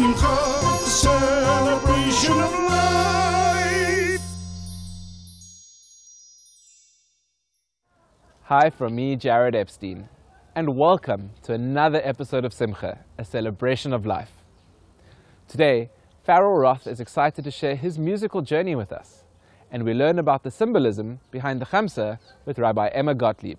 Simcha, the celebration of life. Hi from me, Jared Epstein, and welcome to another episode of Simcha, a celebration of life. Today, Farrell Roth is excited to share his musical journey with us, and we learn about the symbolism behind the Chamsa with Rabbi Emma Gottlieb.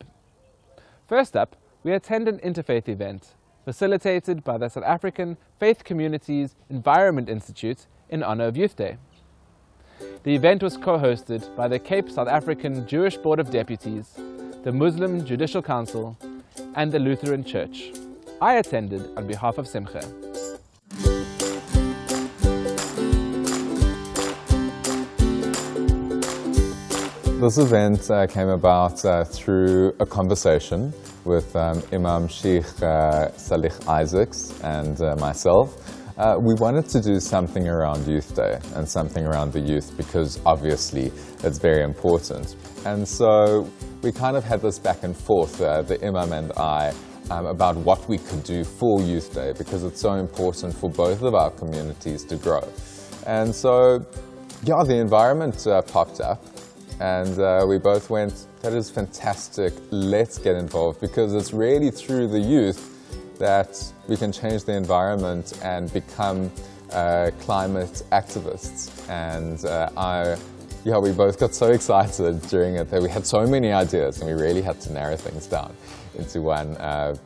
First up, we attend an interfaith event facilitated by the South African Faith Communities Environment Institute in honor of Youth Day. The event was co-hosted by the Cape South African Jewish Board of Deputies, the Muslim Judicial Council, and the Lutheran Church. I attended on behalf of Simcha. This event came about through a conversation with Imam Sheikh Salih Isaacs and myself. We wanted to do something around Youth Day and something around the youth because obviously it's very important. And so we kind of had this back and forth, the Imam and I, about what we could do for Youth Day because it's so important for both of our communities to grow. And so, yeah, the environment popped up. And we both went, that is fantastic, let's get involved, because it's really through the youth that we can change the environment and become climate activists. And we both got so excited during it that we had so many ideas and we really had to narrow things down into one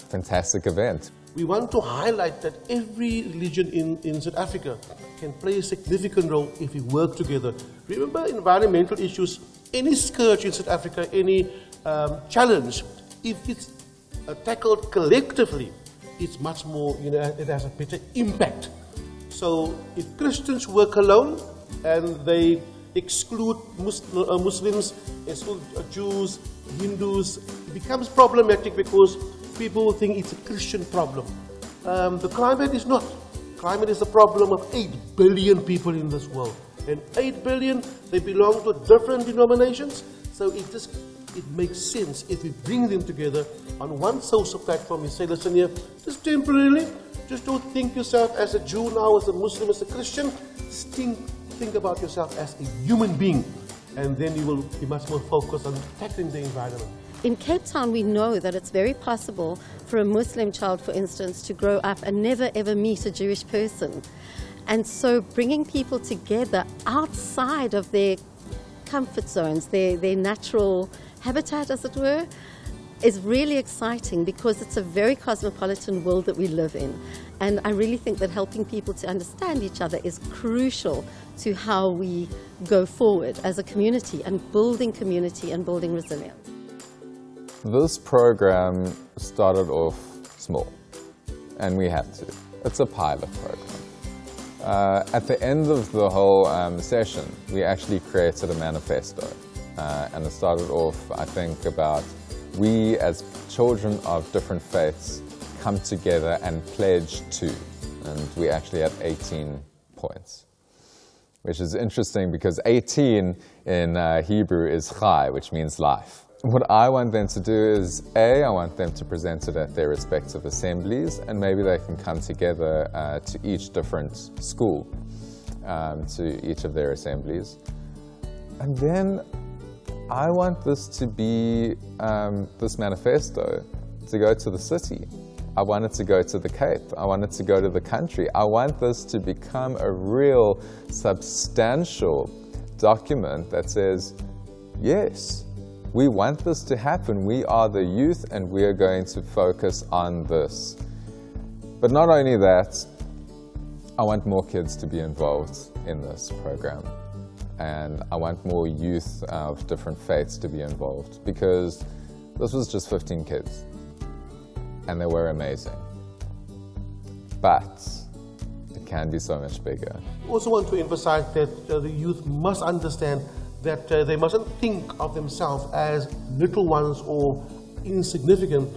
fantastic event. We want to highlight that every religion in South Africa can play a significant role if we work together. Remember environmental issues, any scourge in South Africa, any challenge, if it's tackled collectively, it's much more, it has a better impact. So if Christians work alone and they exclude Muslims, exclude Jews, Hindus, it becomes problematic because people think it's a Christian problem. The climate is not. Climate is the problem of 8 billion people in this world. And 8 billion, they belong to different denominations. So it makes sense if we bring them together on one social platform. We say, listen here, just temporarily, just don't think yourself as a Jew now, as a Muslim, as a Christian. Just think about yourself as a human being. And then you will be much more focused on tackling the environment. In Cape Town, we know that it's very possible for a Muslim child, for instance, to grow up and never ever meet a Jewish person. And so bringing people together outside of their comfort zones, their natural habitat, as it were, is really exciting because it's a very cosmopolitan world that we live in. And I really think that helping people to understand each other is crucial to how we go forward as a community and building resilience. This program started off small, and we had to. It's a pilot program. At the end of the whole session, we actually created a manifesto. And it started off, I think, about we as children of different faiths come together and pledge to. And we actually had 18 points, which is interesting because 18 in Hebrew is chai, which means life. What I want them to do is, I want them to present it at their respective assemblies, and maybe they can come together to each different school, to each of their assemblies. And then I want this to be, this manifesto, to go to the city. I want it to go to the Cape. I want it to go to the country. I want this to become a real substantial document that says, yes, we want this to happen. We are the youth and we are going to focus on this. But not only that, I want more kids to be involved in this program. And I want more youth of different faiths to be involved because this was just 15 kids and they were amazing. But it can be so much bigger. I also want to emphasize that the youth must understand that they mustn't think of themselves as little ones or insignificant,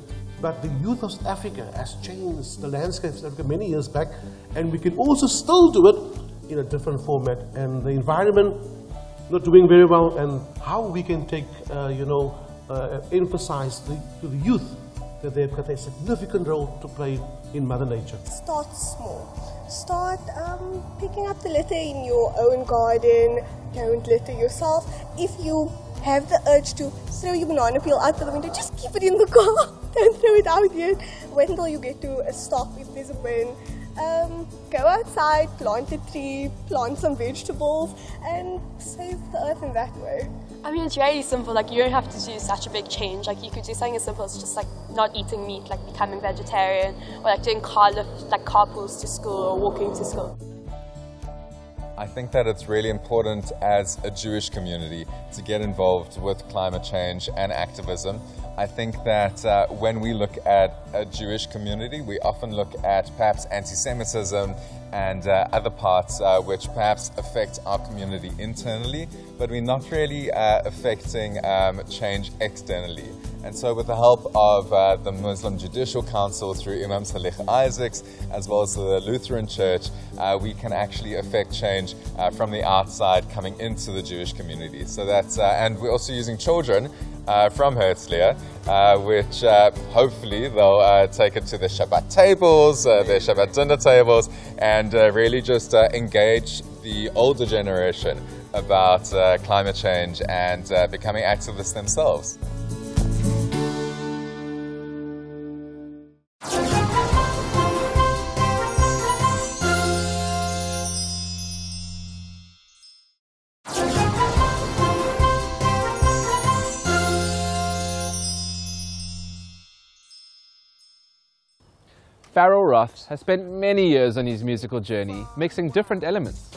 but the youth of South Africa has changed the landscape of South Africa many years back, and we can also still do it in a different format. And the environment not doing very well, and how we can take, emphasize to the youth that they've got a significant role to play in Mother Nature. Start small. Start picking up the litter in your own garden. Don't litter yourself. If you have the urge to throw your banana peel out the window, just keep it in the car. Don't throw it out yet. Wait until you get to a stop if there's a bin. Go outside, plant a tree, plant some vegetables, and save the earth in that way. I mean, it's really simple. Like, you don't have to do such a big change. Like, you could do something as simple as just like not eating meat, like becoming vegetarian, or like doing carpools to school or walking to school. I think that it's really important as a Jewish community to get involved with climate change and activism. I think that when we look at a Jewish community, we often look at perhaps anti-Semitism and other parts which perhaps affect our community internally, but we're not really affecting change externally. And so with the help of the Muslim Judicial Council through Imam Salih Isaacs, as well as the Lutheran Church, we can actually affect change from the outside coming into the Jewish community. So that's, and we're also using children from Herzliya, which hopefully they'll take it to their Shabbat tables, their Shabbat dinner tables, and really just engage the older generation about climate change and becoming activists themselves. Farrell Roth has spent many years on his musical journey, mixing different elements.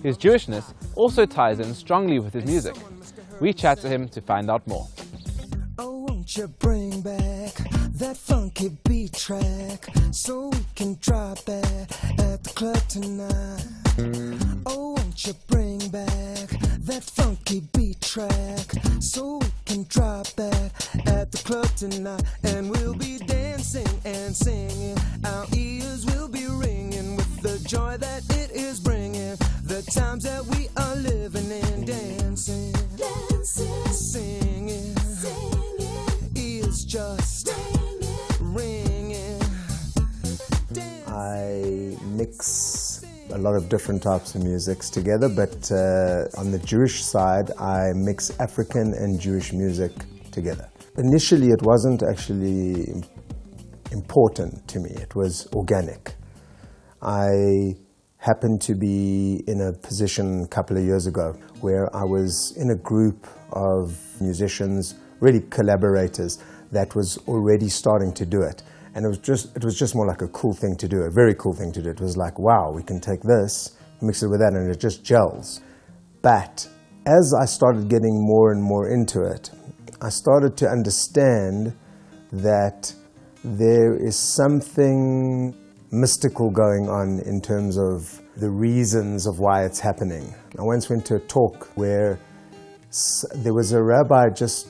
His Jewishness also ties in strongly with his music. We chat to him to find out more. Oh, won't you bring back that funky beat track so we can drop that at the club tonight? Oh, won't you bring back that funky beat track so we can drop that at the club tonight? And we'll be dancing and singing, our ears will be ringing with the joy that it is bringing, the times that we are living in. Dancing, singing, ears just ringing. I mix a lot of different types of musics together, but on the Jewish side I mix African and Jewish music together. Initially it wasn't actually important to me, it was organic. I happened to be in a position a couple of years ago where I was in a group of musicians, really collaborators, that was already starting to do it. And it was just more like a cool thing to do, a very cool thing to do. It was like, wow, we can take this, mix it with that, and it just gels. But as I started getting more and more into it, I started to understand that there is something mystical going on in terms of the reasons of why it's happening. I once went to a talk where there was a rabbi just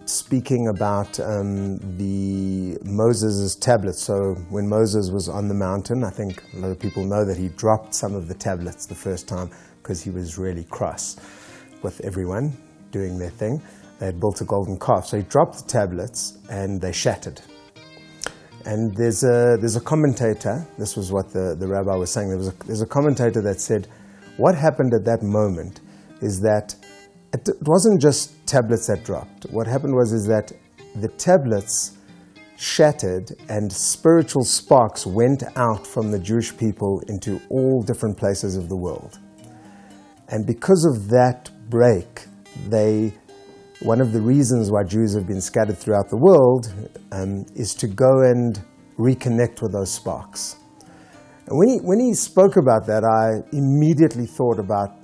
speaking about the Moses' tablets. So when Moses was on the mountain, I think a lot of people know that he dropped some of the tablets the first time because he was really cross with everyone doing their thing. They had built a golden calf, so he dropped the tablets and they shattered. And there's a commentator, this was what the rabbi was saying, there's a commentator that said, what happened at that moment is that it wasn't just tablets that dropped. What happened was that the tablets shattered and spiritual sparks went out from the Jewish people into all different places of the world. And because of that break, one of the reasons why Jews have been scattered throughout the world is to go and reconnect with those sparks. And when he spoke about that, I immediately thought about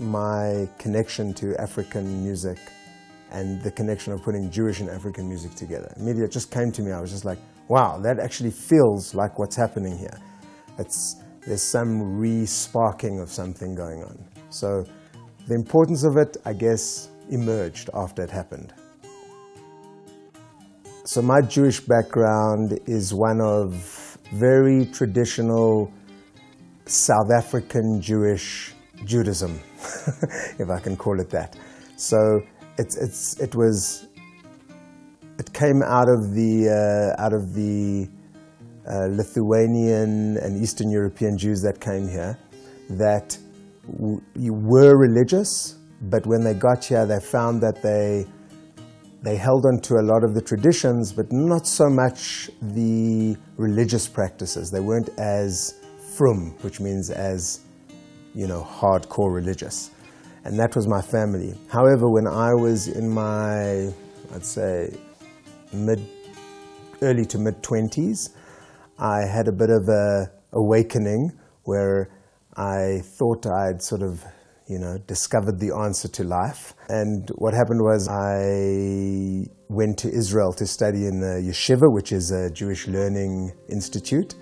my connection to African music and the connection of putting Jewish and African music together. Immediately it just came to me. I was just like, wow, that actually feels like what's happening here. There's some re-sparking of something going on. So the importance of it, I guess, emerged after it happened. So my Jewish background is one of very traditional South African Jewish Judaism, if I can call it that. So it came out of the Lithuanian and Eastern European Jews that came here that were religious, but when they got here, they found that they held on to a lot of the traditions, but not so much the religious practices. They weren't as frum, which means as, hardcore religious. And that was my family. However, when I was in my, I'd say, early to mid-20s, I had a bit of a awakening where I thought I'd sort of, discovered the answer to life. And what happened was I went to Israel to study in the yeshiva, which is a Jewish learning institute.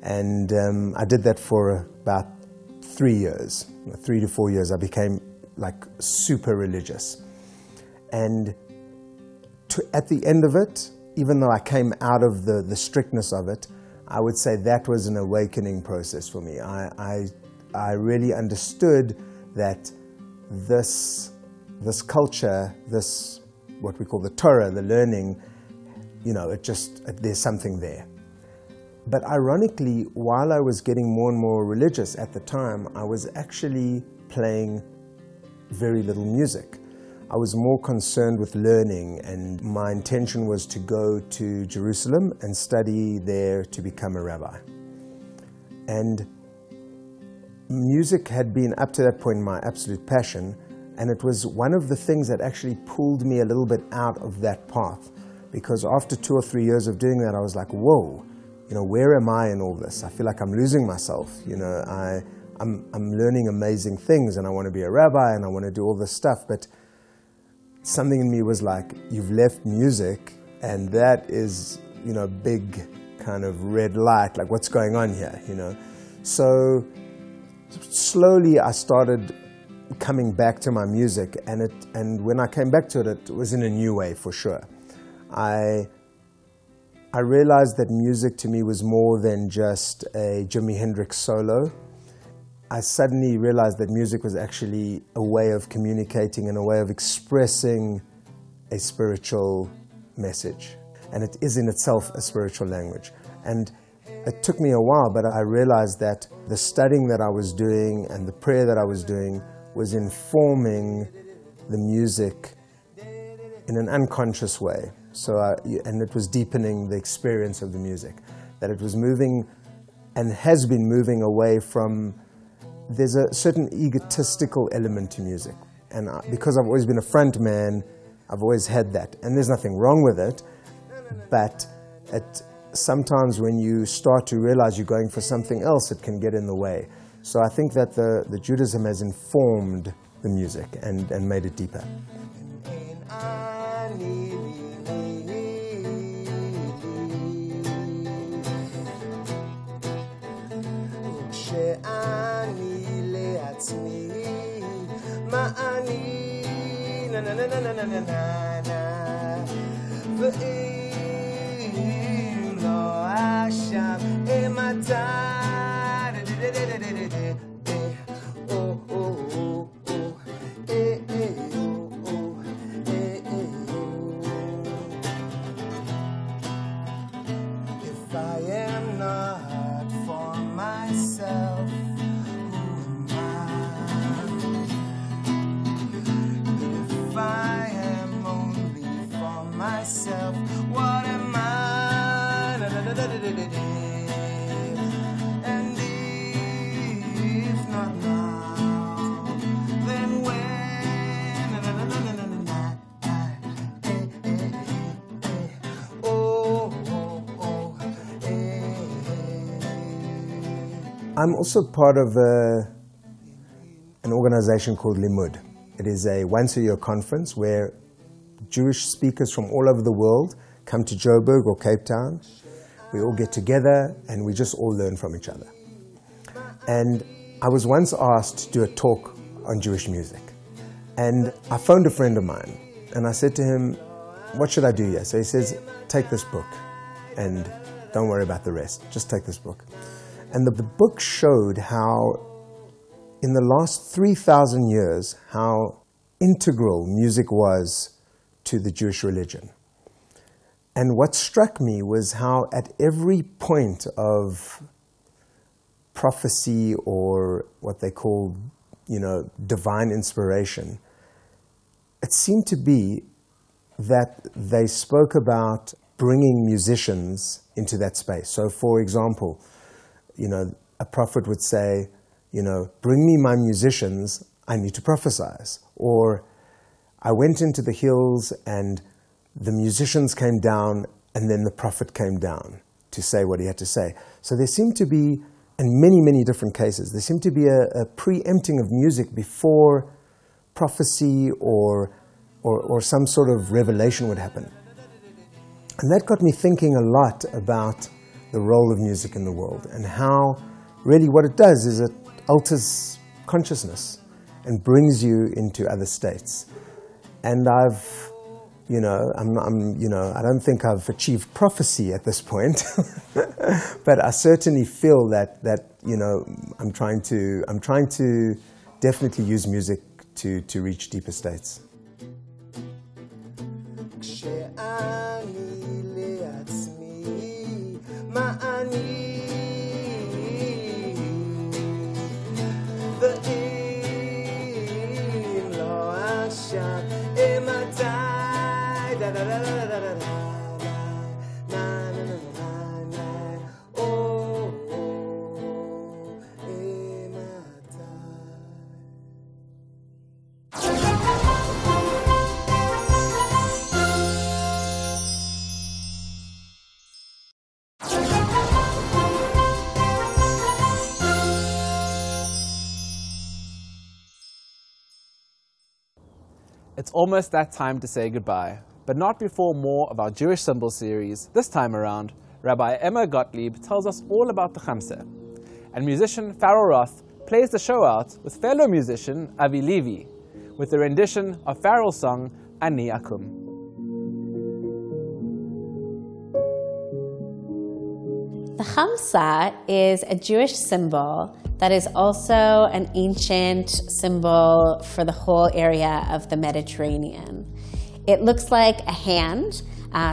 And I did that for about 3 years, 3 to 4 years. I became like super religious. And at the end of it, even though I came out of the strictness of it, I would say that was an awakening process for me. I really understood that this culture, this, what we call the Torah, the learning, there's something there. But ironically, while I was getting more and more religious at the time, I was actually playing very little music. I was more concerned with learning, and my intention was to go to Jerusalem and study there to become a rabbi. And music had been, up to that point, my absolute passion, and it was one of the things that actually pulled me a little bit out of that path. Because after 2 or 3 years of doing that, I was like, whoa, where am I in all this? I feel like I'm losing myself. I'm learning amazing things, and I want to be a rabbi, and I want to do all this stuff, but something in me was like, you've left music, and that is, big kind of red light, like what's going on here, So slowly I started coming back to my music, and when I came back to it, it was in a new way for sure. I realized that music to me was more than just a Jimi Hendrix solo. I suddenly realized that music was actually a way of communicating and a way of expressing a spiritual message. And it is in itself a spiritual language. And it took me a while, but I realized that the studying that I was doing and the prayer that I was doing was informing the music in an unconscious way. And it was deepening the experience of the music. That it was moving and has been moving away from, there's a certain egotistical element to music. And because I've always been a front man, I've always had that. And there's nothing wrong with it, but sometimes when you start to realize you're going for something else, it can get in the way. So I think that the Judaism has informed the music and made it deeper. If I am not for myself, who am I? If I am only for myself, what am I? And if not now, then when? I'm also part of an organization called Limud. It is a once-a-year conference where Jewish speakers from all over the world come to Joburg or Cape Town. We all get together and we just all learn from each other. And I was once asked to do a talk on Jewish music. And I phoned a friend of mine and I said to him, what should I do here? So he says, take this book and don't worry about the rest. Just take this book. And the book showed how, in the last 3,000 years, how integral music was to the Jewish religion. And what struck me was how at every point of prophecy, or what they call, divine inspiration, it seemed to be that they spoke about bringing musicians into that space. So for example, a prophet would say, bring me my musicians, I need to prophesize. Or I went into the hills and the musicians came down and then the prophet came down to say what he had to say. So there seemed to be, in many, many different cases, there seemed to be a preempting of music before prophecy or some sort of revelation would happen. And that got me thinking a lot about the role of music in the world and how really what it does is it alters consciousness and brings you into other states. And I don't think I've achieved prophecy at this point, but I certainly feel that I'm trying to definitely use music to reach deeper states. It's almost that time to say goodbye, but not before more of our Jewish Symbol series. This time around, Rabbi Emma Gottlieb tells us all about the Chamsa, and musician Farrell Roth plays the show out with fellow musician Avi Levi, with a rendition of Farrell's song Ani Akum. The Chamsa is a Jewish symbol that is also an ancient symbol for the whole area of the Mediterranean. It looks like a hand.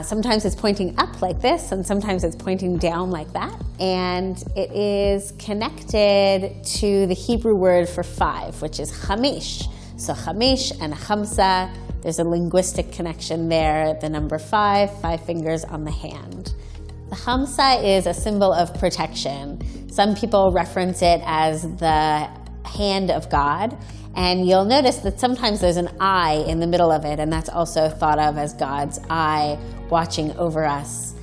Sometimes it's pointing up like this, and sometimes it's pointing down like that. And it is connected to the Hebrew word for 5, which is chamesh. So chamesh and chamsa, there's a linguistic connection there. The number 5, 5 fingers on the hand. The Chamsa is a symbol of protection. Some people reference it as the hand of God, and you'll notice that sometimes there's an eye in the middle of it, and that's also thought of as God's eye watching over us.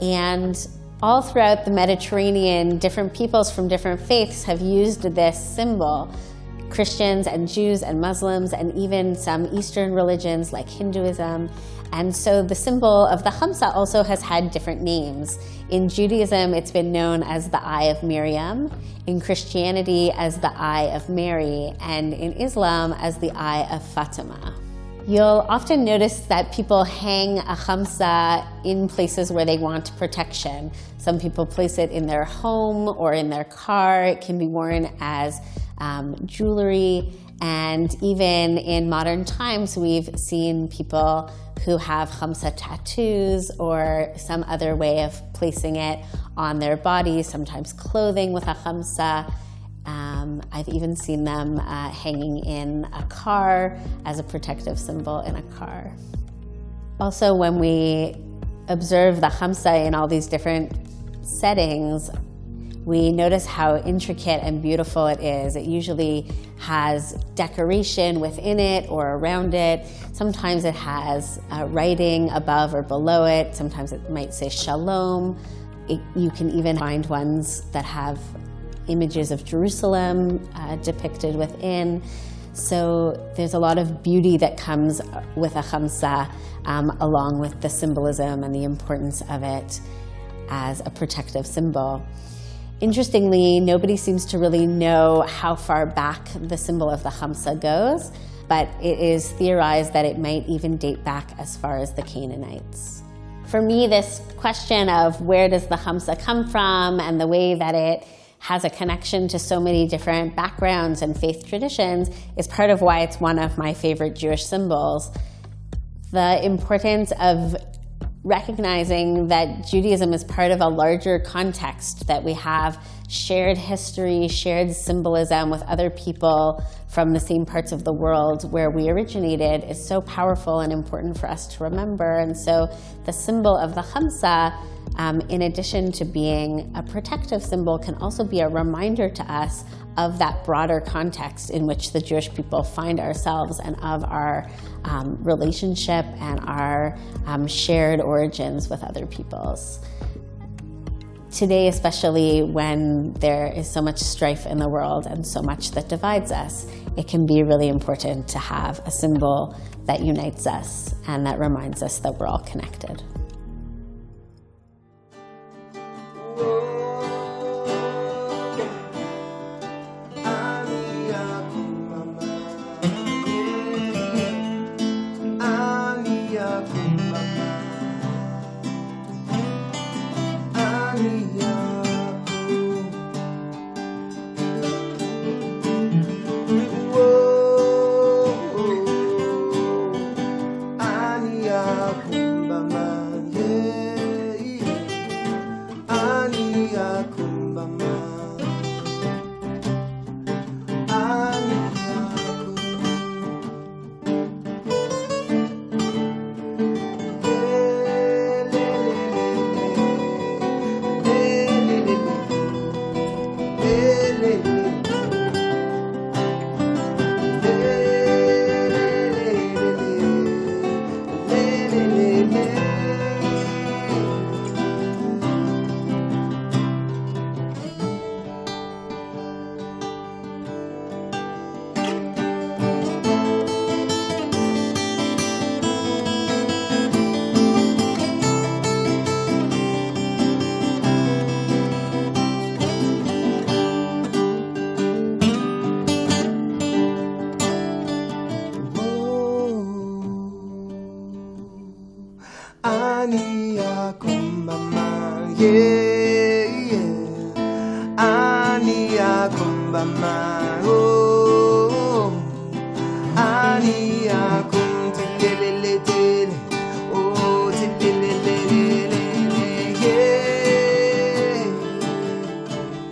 And all throughout the Mediterranean, different peoples from different faiths have used this symbol. Christians and Jews and Muslims, and even some Eastern religions like Hinduism. And so the symbol of the Chamsa also has had different names. In Judaism, it's been known as the Eye of Miriam, in Christianity as the Eye of Mary, and in Islam as the Eye of Fatima. You'll often notice that people hang a Chamsa in places where they want protection. Some people place it in their home or in their car. It can be worn as jewelry, and even in modern times we've seen people who have Chamsa tattoos or some other way of placing it on their bodies, sometimes clothing with a Chamsa. I've even seen them hanging in a car as a protective symbol in a car. Also, when we observe the Chamsa in all these different settings, we notice how intricate and beautiful it is. It usually has decoration within it or around it. Sometimes it has writing above or below it. Sometimes it might say Shalom. You can even find ones that have images of Jerusalem depicted within. So there's a lot of beauty that comes with a Chamsa, along with the symbolism and the importance of it as a protective symbol. Interestingly, nobody seems to really know how far back the symbol of the Chamsa goes, but it is theorized that it might even date back as far as the Canaanites. For me, this question of where does the Chamsa come from and the way that it has a connection to so many different backgrounds and faith traditions is part of why it's one of my favorite Jewish symbols. The importance of recognizing that Judaism is part of a larger context, that we have shared history, shared symbolism with other people from the same parts of the world where we originated is so powerful and important for us to remember. And so the symbol of the Khamsa, in addition to being a protective symbol, can also be a reminder to us of that broader context in which the Jewish people find ourselves and of our relationship and our shared origins with other peoples. Today, especially when there is so much strife in the world and so much that divides us, it can be really important to have a symbol that unites us and that reminds us that we're all connected.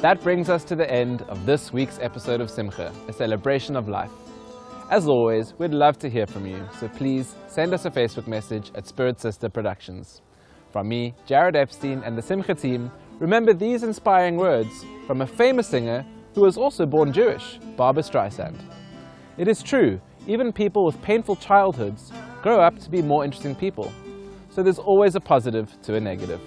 That brings us to the end of this week's episode of Simcha, a celebration of life. As always, we'd love to hear from you, so please send us a Facebook message at Spirit Sister Productions. From me, Jared Epstein, and the Simcha team, remember these inspiring words from a famous singer who was also born Jewish, Barbra Streisand. It is true, even people with painful childhoods grow up to be more interesting people. So there's always a positive to a negative.